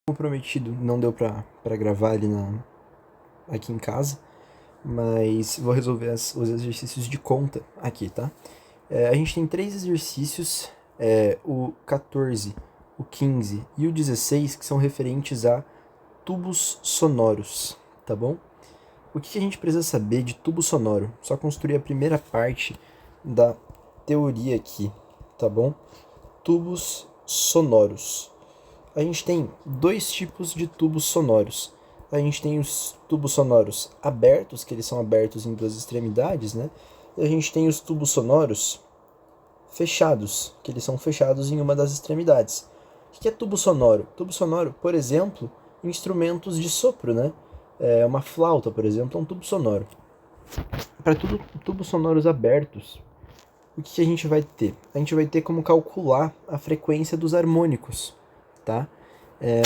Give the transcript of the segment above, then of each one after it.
Como prometido, não deu pra gravar ali aqui em casa, mas vou resolver os exercícios de conta aqui, tá? A gente tem 3 exercícios, o 14, o 15 e o 16, que são referentes a tubos sonoros, tá bom? O que a gente precisa saber de tubo sonoro? Só construir a primeira parte da teoria aqui, tá bom? Tubos sonoros. A gente tem 2 tipos de tubos sonoros. A gente tem os tubos sonoros abertos, que eles são abertos em 2 extremidades, né? E a gente tem os tubos sonoros fechados, que eles são fechados em uma das extremidades. O que é tubo sonoro? Tubo sonoro, por exemplo, instrumentos de sopro, né? Uma flauta, por exemplo, é um tubo sonoro. Para tubos sonoros abertos, o que a gente vai ter? A gente vai ter como calcular a frequência dos harmônicos, tá?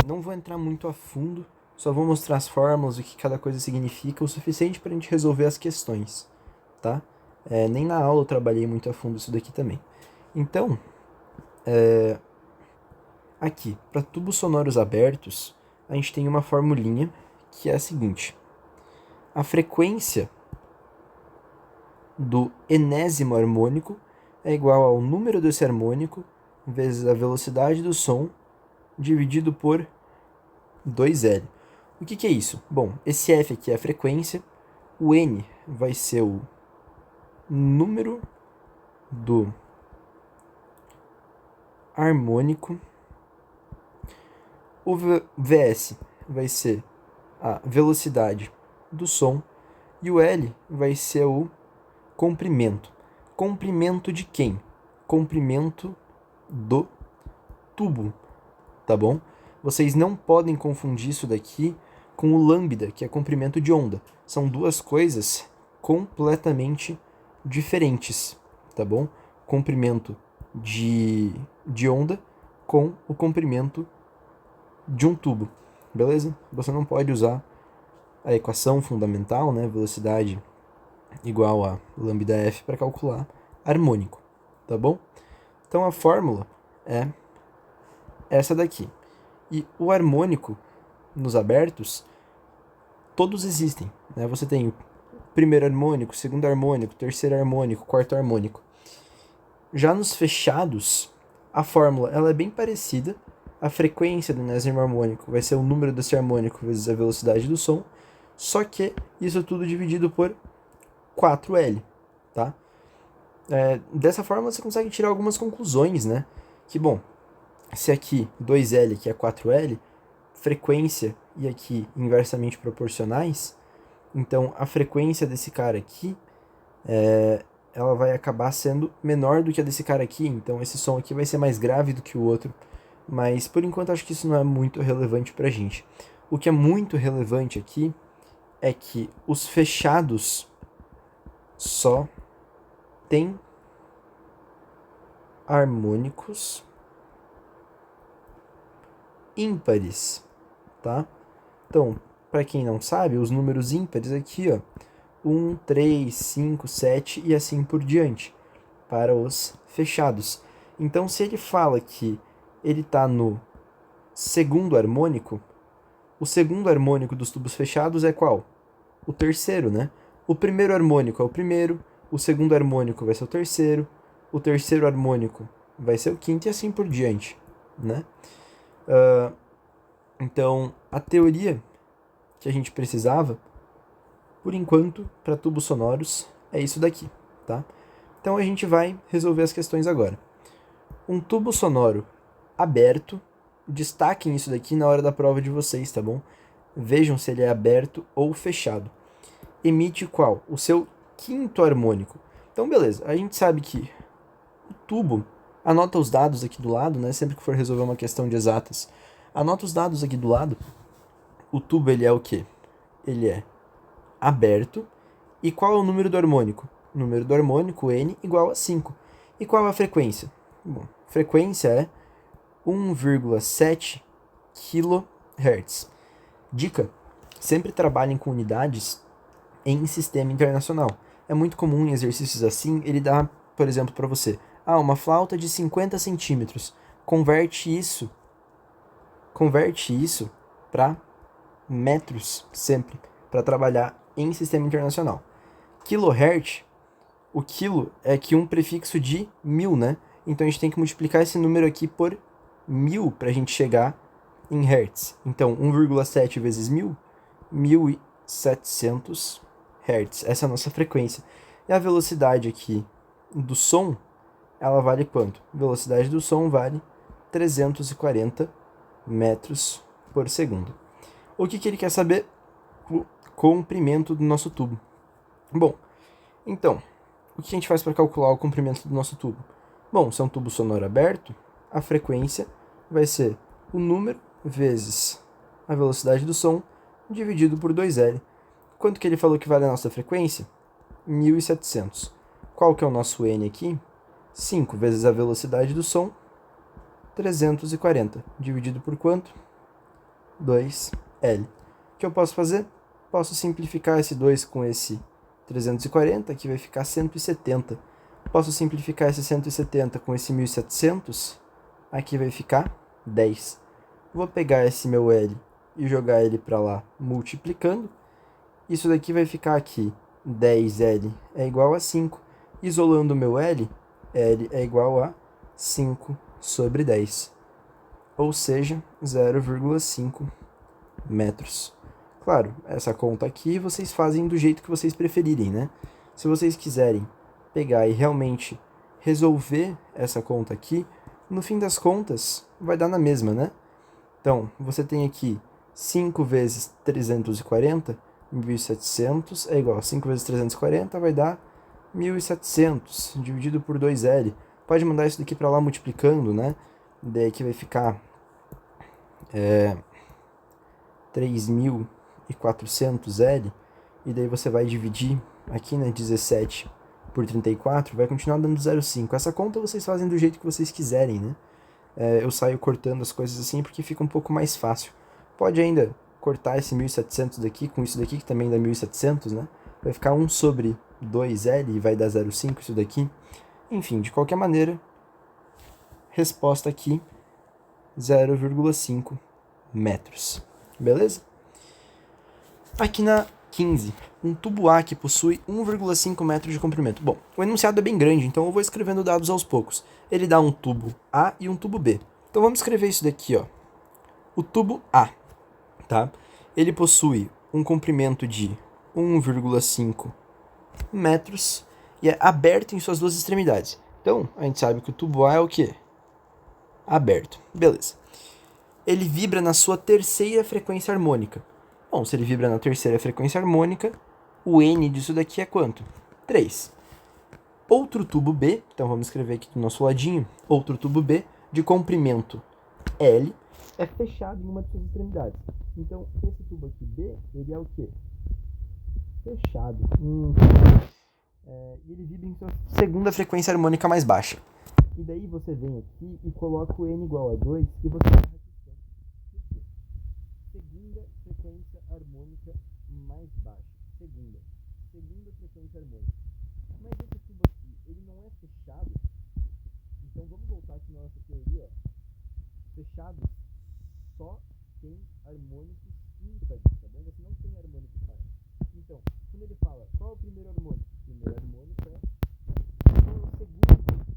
Não vou entrar muito a fundo, só vou mostrar as fórmulas, o que cada coisa significa, o suficiente para a gente resolver as questões, tá? Nem na aula eu trabalhei muito a fundo isso daqui também. Então, aqui, para tubos sonoros abertos, a gente tem uma formulinha que é a seguinte. A frequência do enésimo harmônico é igual ao número desse harmônico vezes a velocidade do som dividido por 2L. O que é isso? Bom, esse F aqui é a frequência, o N vai ser o número do harmônico, o VS vai ser a velocidade do som e o L vai ser o comprimento. Comprimento de quem? Comprimento do tubo, tá bom? Vocês não podem confundir isso daqui com o lambda, que é comprimento de onda. São 2 coisas completamente diferentes, tá bom? Comprimento de onda com o comprimento de um tubo, beleza? Você não pode usar a equação fundamental, né, velocidade igual a lambda f para calcular harmônico, tá bom? Então a fórmula é essa daqui. E o harmônico nos abertos, todos existem, né? Você tem o primeiro harmônico, segundo harmônico, terceiro harmônico, quarto harmônico. Já nos fechados, a fórmula ela é bem parecida. A frequência do enésimo harmônico vai ser o número desse harmônico vezes a velocidade do som, só que isso tudo dividido por 4L, tá? Dessa forma você consegue tirar algumas conclusões, né? Que, bom, se aqui 2L aqui é 4L, frequência e aqui inversamente proporcionais, então a frequência desse cara aqui ela vai acabar sendo menor do que a desse cara aqui, então esse som aqui vai ser mais grave do que o outro, mas por enquanto acho que isso não é muito relevante pra gente. O que é muito relevante aqui é que os fechados só tem harmônicos ímpares, tá? Então, para quem não sabe, os números ímpares aqui, ó, 1, 3, 5, 7 e assim por diante, para os fechados. Então, se ele fala que ele está no segundo harmônico, o segundo harmônico dos tubos fechados é qual? O terceiro, né? O primeiro harmônico é o primeiro, o segundo harmônico vai ser o terceiro harmônico vai ser o quinto e assim por diante, né? Então, a teoria que a gente precisava, por enquanto, para tubos sonoros, é isso daqui, tá? Então, a gente vai resolver as questões agora. Um tubo sonoro aberto, destaquem isso daqui na hora da prova de vocês, tá bom? Vejam se ele é aberto ou fechado. Emite qual? O seu quinto harmônico. Então, beleza, a gente sabe que o tubo, anota os dados aqui do lado, né? Sempre que for resolver uma questão de exatas, anota os dados aqui do lado. O tubo, ele é o quê? Ele é aberto. E qual é o número do harmônico? O número do harmônico, N, igual a 5. E qual é a frequência? Bom, frequência é 1,7 kHz. Dica: sempre trabalhem com unidades em sistema internacional. É muito comum em exercícios assim, ele dá, por exemplo, para você, uma flauta de 50 centímetros. Converte isso converte isso para metros sempre, para trabalhar em sistema internacional. Kilohertz, o quilo é aqui um prefixo de 1000, né? Então a gente tem que multiplicar esse número aqui por 1000 para a gente chegar em hertz. Então 1,7 vezes 1000, 1700 hertz. Essa é a nossa frequência. E a velocidade aqui do som, ela vale quanto? A velocidade do som vale 340 metros por segundo. O que ele quer saber? O comprimento do nosso tubo. Bom, então, o que a gente faz para calcular o comprimento do nosso tubo? Bom, se é um tubo sonoro aberto, a frequência vai ser o número vezes a velocidade do som dividido por 2L. Quanto que ele falou que vale a nossa frequência? 1700. Qual que é o nosso N aqui? 5 vezes a velocidade do som, 340. Dividido por quanto? 2L. O que eu posso fazer? Posso simplificar esse 2 com esse 340, que vai ficar 170. Posso simplificar esse 170 com esse 1700, aqui vai ficar 10. Vou pegar esse meu L e jogar ele para lá multiplicando. Isso daqui vai ficar aqui, 10L é igual a 5. Isolando o meu L é igual a 5 sobre 10. Ou seja, 0,5 metros. Claro, essa conta aqui vocês fazem do jeito que vocês preferirem, né? Se vocês quiserem pegar e realmente resolver essa conta aqui, no fim das contas vai dar na mesma, né? Então, você tem aqui 5 vezes 340, 1.700 é igual a 5 vezes 340, vai dar 1.700 dividido por 2L. Pode mandar isso daqui para lá multiplicando, né? Daí aqui vai ficar 3.400L. E daí você vai dividir aqui, né, 17 por 34, vai continuar dando 0,5. Essa conta vocês fazem do jeito que vocês quiserem, né? Eu saio cortando as coisas assim porque fica um pouco mais fácil. Pode ainda cortar esse 1.700 daqui com isso daqui, que também dá 1.700, né? Vai ficar 1 sobre 2L e vai dar 0,5 isso daqui. Enfim, de qualquer maneira, resposta aqui, 0,5 metros. Beleza? Aqui na 15, um tubo A que possui 1,5 metros de comprimento. Bom, o enunciado é bem grande, então eu vou escrevendo dados aos poucos. Ele dá um tubo A e um tubo B. Então vamos escrever isso daqui, ó. O tubo A, tá? Ele possui um comprimento de 1,5 metros e é aberto em suas duas extremidades. Então, a gente sabe que o tubo A é o quê? Aberto. Beleza. Ele vibra na sua terceira frequência harmônica. Bom, se ele vibra na terceira frequência harmônica, o N disso daqui é quanto? 3. Outro tubo B, então vamos escrever aqui do nosso ladinho, outro tubo B, de comprimento L, é fechado em uma de suas extremidades. Então, esse tubo aqui B, ele é o quê? Fechado. E ele vibra em sua segunda frequência harmônica mais baixa. E daí você vem aqui e coloca o N igual a 2 e você segunda frequência harmônica mais baixa. Segunda frequência harmônica. Mas esse tubo aqui, ele não é fechado. Então vamos voltar aqui na nossa teoria. Fechado só tem harmônicos ímpares, tá bom? Você não tem harmônico par. Então, quando ele fala qual é o primeiro harmônico? O primeiro harmônico é qual é o segundo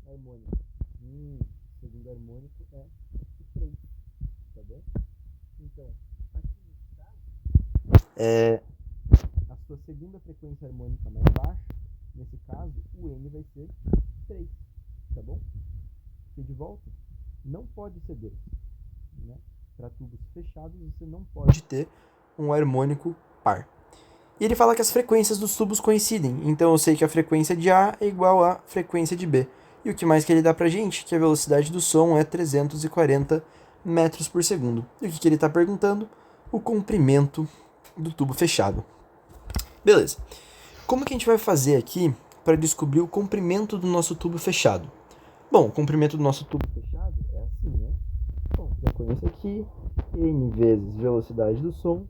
harmônico? O segundo harmônico é o 3, tá bom? Então, a sua segunda frequência harmônica mais baixa, nesse caso, o N vai ser 3, tá bom? E de volta, não pode ser 2, né? Para tubos fechados, você não pode ter um harmônico par. E ele fala que as frequências dos tubos coincidem, então eu sei que a frequência de A é igual à frequência de B. E o que mais que ele dá pra gente? Que a velocidade do som é 340 metros por segundo. E o que ele está perguntando? O comprimento do tubo fechado. Beleza. Como que a gente vai fazer aqui para descobrir o comprimento do nosso tubo fechado? Bom, o comprimento do nosso tubo fechado é assim, né? Bom, já conheço aqui, N vezes velocidade do som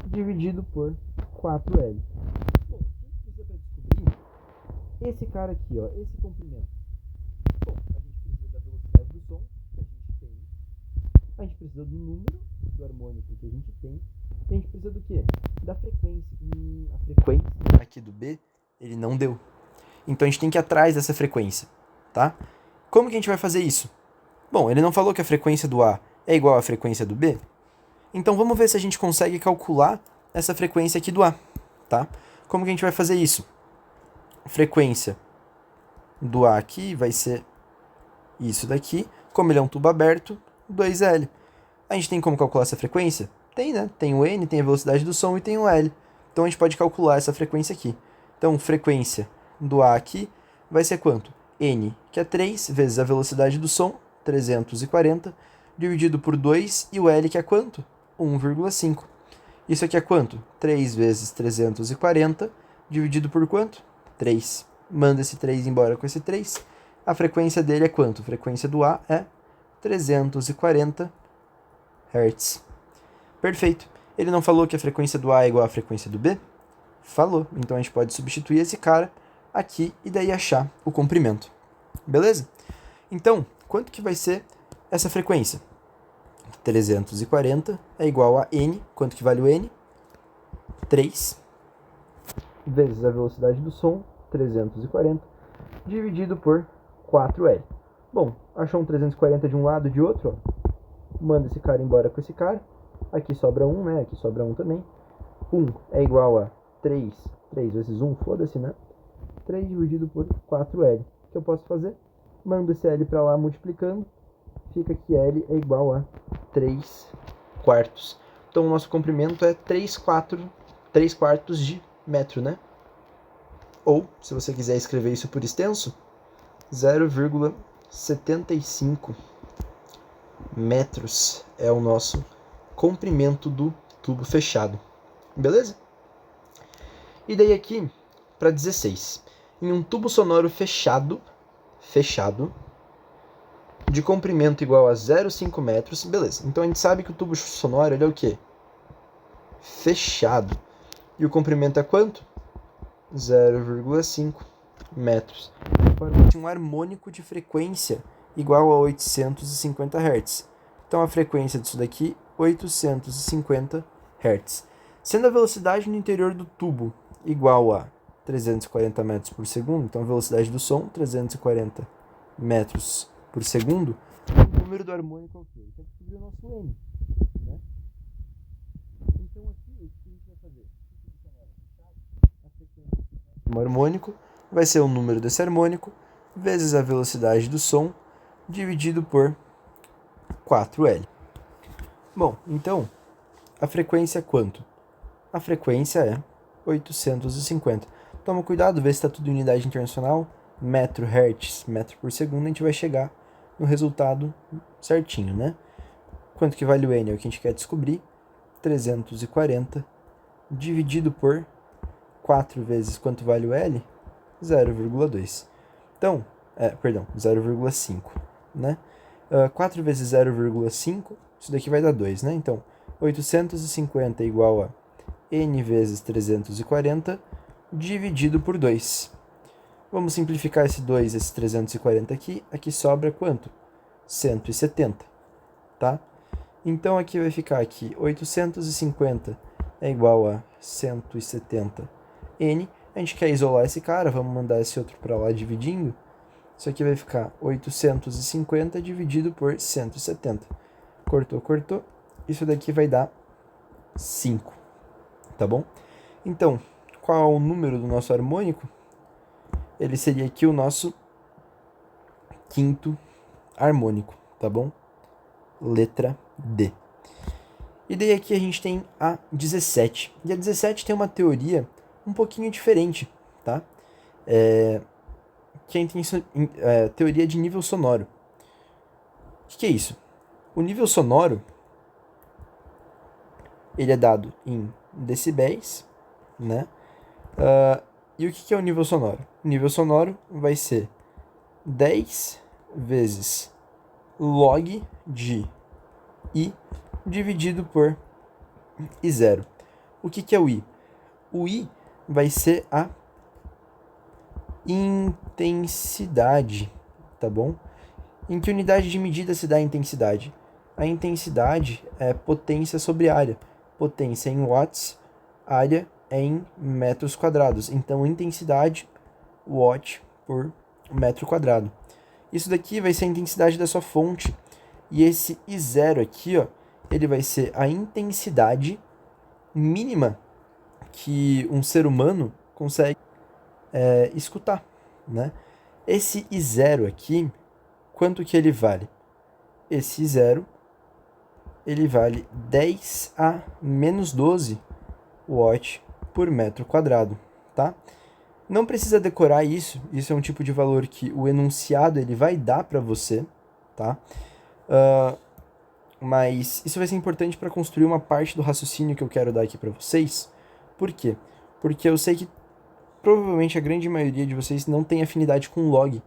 dividido por 4L. Bom, o que a gente precisa para descobrir? Esse cara aqui, ó, esse comprimento. Bom, a gente precisa da velocidade do som, que a gente tem. A gente precisa do número do harmônico que a gente tem, a gente precisa do quê? Da frequência. A frequência aqui do B, ele não deu. Então a gente tem que ir atrás dessa frequência, tá? Como que a gente vai fazer isso? Bom, ele não falou que a frequência do A é igual à frequência do B? Então vamos ver se a gente consegue calcular essa frequência aqui do A, tá? Como que a gente vai fazer isso? A frequência do A aqui vai ser isso daqui. Como ele é um tubo aberto, 2L. A gente tem como calcular essa frequência? Tem, né? Tem o N, tem a velocidade do som e tem o L. Então a gente pode calcular essa frequência aqui. Então, frequência do A aqui vai ser quanto? N, que é 3, vezes a velocidade do som, 340, dividido por 2, e o L, que é quanto? 1,5. Isso aqui é quanto? 3 vezes 340, dividido por quanto? 3. Manda esse 3 embora com esse 3. A frequência dele é quanto? A frequência do A é 340 Hz. Perfeito. Ele não falou que a frequência do A é igual à frequência do B? Falou. Então a gente pode substituir esse cara aqui e daí achar o comprimento. Beleza? Então, quanto que vai ser essa frequência? 340 é igual a N. Quanto que vale o N? 3 vezes a velocidade do som, 340, dividido por 4L. Bom, achou um 340 de um lado e de outro, ó. Manda esse cara embora com esse cara. Aqui sobra 1, né? Aqui sobra 1 também. 1 é igual a 3 vezes 1, foda-se, né? 3 dividido por 4L. O que eu posso fazer? Mando esse L para lá multiplicando. Fica que L é igual a 3 quartos. Então o nosso comprimento é 3 quartos de metro, né? Ou, se você quiser escrever isso por extenso, 0,75 metros é o nosso comprimento do tubo fechado. Beleza? E daí aqui para 16. Em um tubo sonoro fechado, de comprimento igual a 0,5 metros, beleza. Então a gente sabe que o tubo sonoro ele é o quê? Fechado. E o comprimento é quanto? 0,5 metros. Um harmônico de frequência igual a 850 Hz. Então a frequência disso daqui, 850 Hz. Sendo a velocidade no interior do tubo igual a 340 metros por segundo, então a velocidade do som, 340 metros por segundo, o número do harmônico é o quê? A gente vai descobrir o nosso N, né? Então aqui, o que a gente vai fazer? A frequência do harmônico vai ser o número desse harmônico vezes a velocidade do som dividido por 4L. Bom, então, a frequência é quanto? A frequência é 850. Toma cuidado, vê se está tudo em unidade internacional. Metro, hertz, metro por segundo, a gente vai chegar no resultado certinho, né? Quanto que vale o N? É o que a gente quer descobrir. 340 dividido por 4 vezes quanto vale o L? 0,2. Então, 0,5, né? 4 vezes 0,5, isso daqui vai dar 2, né? Então, 850 é igual a N vezes 340 dividido por 2. Vamos simplificar esse 2, esse 340 aqui. Aqui sobra quanto? 170, tá? Então aqui vai ficar aqui 850 é igual a 170 N. A gente quer isolar esse cara, vamos mandar esse outro para lá dividindo. Isso aqui vai ficar 850 dividido por 170. Cortou, cortou. Isso daqui vai dar 5, tá bom? Então, qual é o número do nosso harmônico? Ele seria aqui o nosso quinto harmônico, tá bom? Letra D. E daí aqui a gente tem a 17. E a 17 tem uma teoria um pouquinho diferente, tá? Que é a teoria de nível sonoro. O que é isso? O nível sonoro ele é dado em decibéis, né? E o que é o nível sonoro? O nível sonoro vai ser 10 vezes log de I dividido por I0. O que é o I? O I vai ser a intensidade, tá bom? Em que unidade de medida se dá a intensidade? a intensidade é potência sobre área. Potência em watts, área em metros quadrados. Então, intensidade, watt por metro quadrado. Isso daqui vai ser a intensidade da sua fonte. E esse I0 aqui, ó, ele vai ser a intensidade mínima que um ser humano consegue escutar, né? Esse I0 aqui, quanto que ele vale? Esse I0, ele vale 10 a menos 12 watt por metro quadrado, tá? Não precisa decorar isso é um tipo de valor que o enunciado ele vai dar para você, tá? Mas isso vai ser importante para construir uma parte do raciocínio que eu quero dar aqui para vocês. Por quê? Porque eu sei que provavelmente a grande maioria de vocês não tem afinidade com log.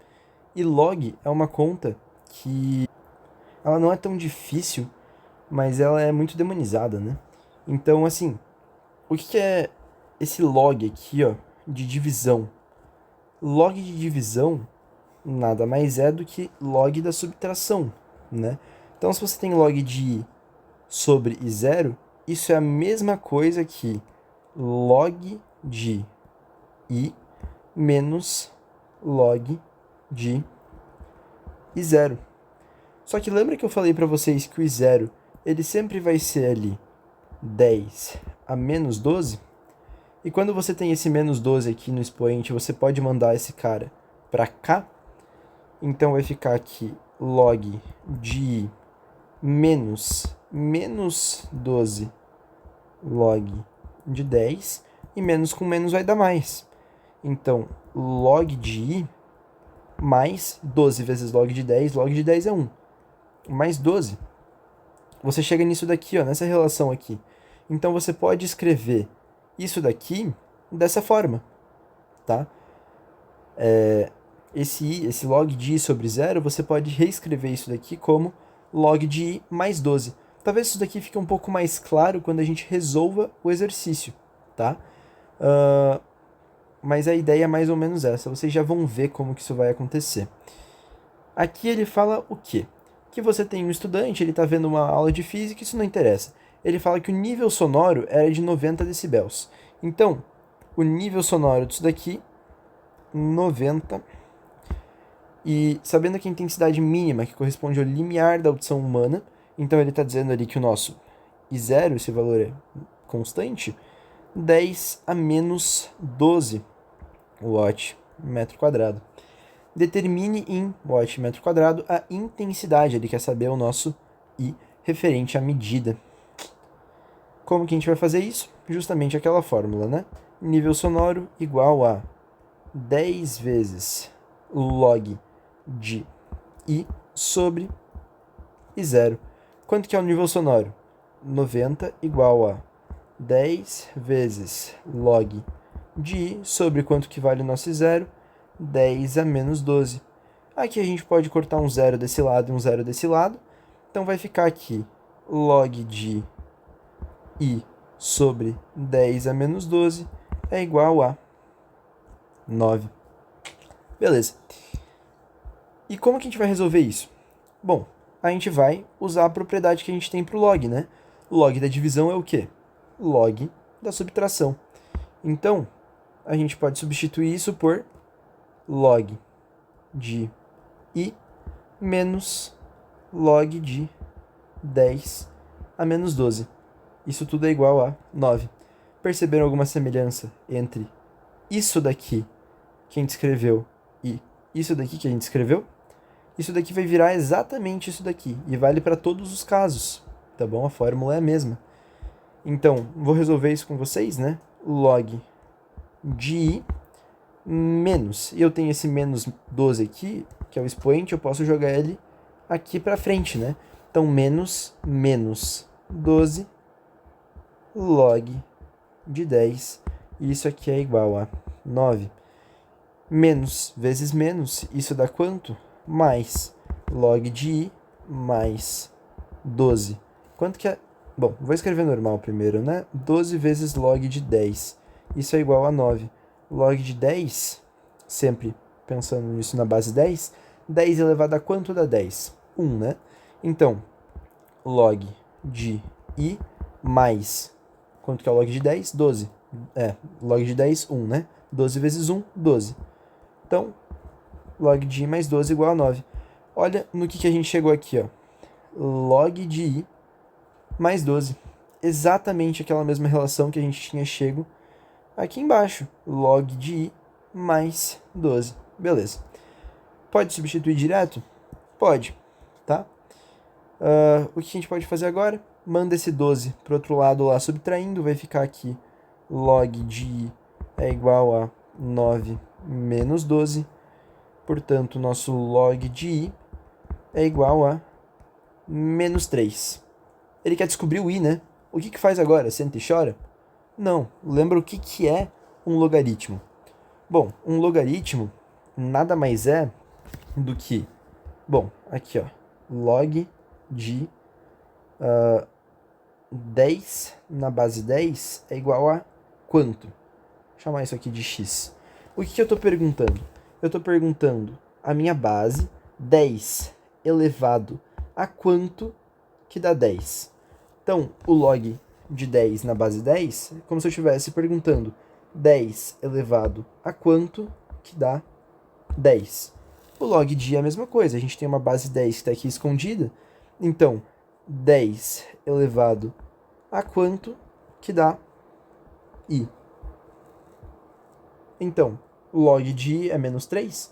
E log é uma conta que ela não é tão difícil, mas ela é muito demonizada, né? Então, assim, o que é esse log aqui, ó, de divisão? Log de divisão nada mais é do que log da subtração, né? Então, se você tem log de I sobre I0, isso é a mesma coisa que log de I menos log de I0. Só que lembra que eu falei para vocês que o I0 ele sempre vai ser ali 10 a menos 12? E quando você tem esse menos 12 aqui no expoente, você pode mandar esse cara para cá. Então vai ficar aqui log de I menos 12 log de 10. E menos com menos vai dar mais. Então, log de I mais 12 vezes log de 10 é 1. Mais 12. Você chega nisso daqui, ó, nessa relação aqui. Então, você pode escrever isso daqui dessa forma, tá? Esse log de I sobre 0, você pode reescrever isso daqui como log de I mais 12. Talvez isso daqui fique um pouco mais claro quando a gente resolva o exercício, tá? Mas a ideia é mais ou menos essa. Vocês já vão ver como que isso vai acontecer. Aqui ele fala o quê? Que você tem um estudante, ele está vendo uma aula de física, isso não interessa. Ele fala que o nível sonoro era de 90 decibéis. Então, o nível sonoro disso daqui, 90. E sabendo que a intensidade mínima, que corresponde ao limiar da audição humana, então ele está dizendo ali que o nosso I0, esse valor é constante, 10 a menos 12 watt metro quadrado. Determine em watt metro quadrado a intensidade. Ele quer saber o nosso I referente à medida. Como que a gente vai fazer isso? Justamente aquela fórmula, né? Nível sonoro igual a 10 vezes log de I sobre I0. Quanto que é o nível sonoro? 90 igual a 10 vezes log de I sobre quanto que vale o nosso I0? 10 a menos 12. Aqui a gente pode cortar um zero desse lado e um zero desse lado. Então vai ficar aqui log de I sobre 10 a menos 12 é igual a 9. Beleza. E como que a gente vai resolver isso? Bom, a gente vai usar a propriedade que a gente tem para o log, né? Log da divisão é o quê? Log da subtração. Então, a gente pode substituir isso por log de I menos log de 10 a menos 12. Isso tudo é igual a 9. Perceberam alguma semelhança entre isso daqui que a gente escreveu e isso daqui que a gente escreveu? Isso daqui vai virar exatamente isso daqui e vale para todos os casos, tá bom? A fórmula é a mesma. Então, vou resolver isso com vocês, né? Log de I menos, e eu tenho esse menos 12 aqui, que é o expoente, eu posso jogar ele aqui para frente, né? Então, menos 12 log de 10, e isso aqui é igual a 9. Menos vezes menos, isso dá quanto? Mais log de I mais 12. Quanto que é? Bom, vou escrever normal primeiro, né? 12 vezes log de 10. Isso é igual a 9. Log de 10, sempre pensando nisso na base 10, 10 elevado a quanto dá 10? 1, né? Então, log de I mais... Quanto que é o log de 10? 12. Log de 10, 1, né? 12 vezes 1, 12. Então, log de I mais 12 igual a 9. Olha no que a gente chegou aqui, ó. Log de I mais 12. Exatamente aquela mesma relação que a gente tinha chego aqui embaixo. Log de I mais 12. Beleza. Pode substituir direto? Pode, tá? O que a gente pode fazer agora? Manda esse 12 para o outro lado lá, subtraindo. Vai ficar aqui log de I é igual a 9 menos 12. Portanto, nosso log de I é igual a menos 3. Ele quer descobrir o I, né? O que faz agora? Senta e chora? Não. Lembra o que é um logaritmo? Bom, um logaritmo nada mais é do que... Bom, aqui, ó. Log de 10 na base 10 é igual a quanto? Vou chamar isso aqui de x. O que eu estou perguntando? Eu estou perguntando a minha base, 10 elevado a quanto que dá 10. Então, o log de 10 na base 10 é como se eu estivesse perguntando 10 elevado a quanto que dá 10. O log de I é a mesma coisa, a gente tem uma base 10 que está aqui escondida, então 10 elevado a quanto que dá I. Então, o log de I é menos 3,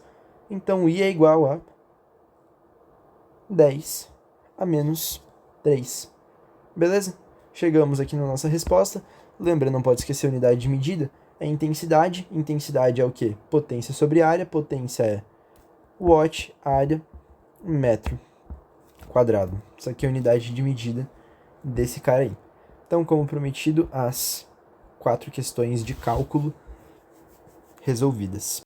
então I é igual a 10 a menos 3. Beleza? Chegamos aqui na nossa resposta. Lembra, não pode esquecer a unidade de medida. É intensidade. Intensidade é o quê? Potência sobre área. Potência é watt, área, metro quadrado. Isso aqui é a unidade de medida desse cara aí. Então, como prometido, as 4 questões de cálculo resolvidas.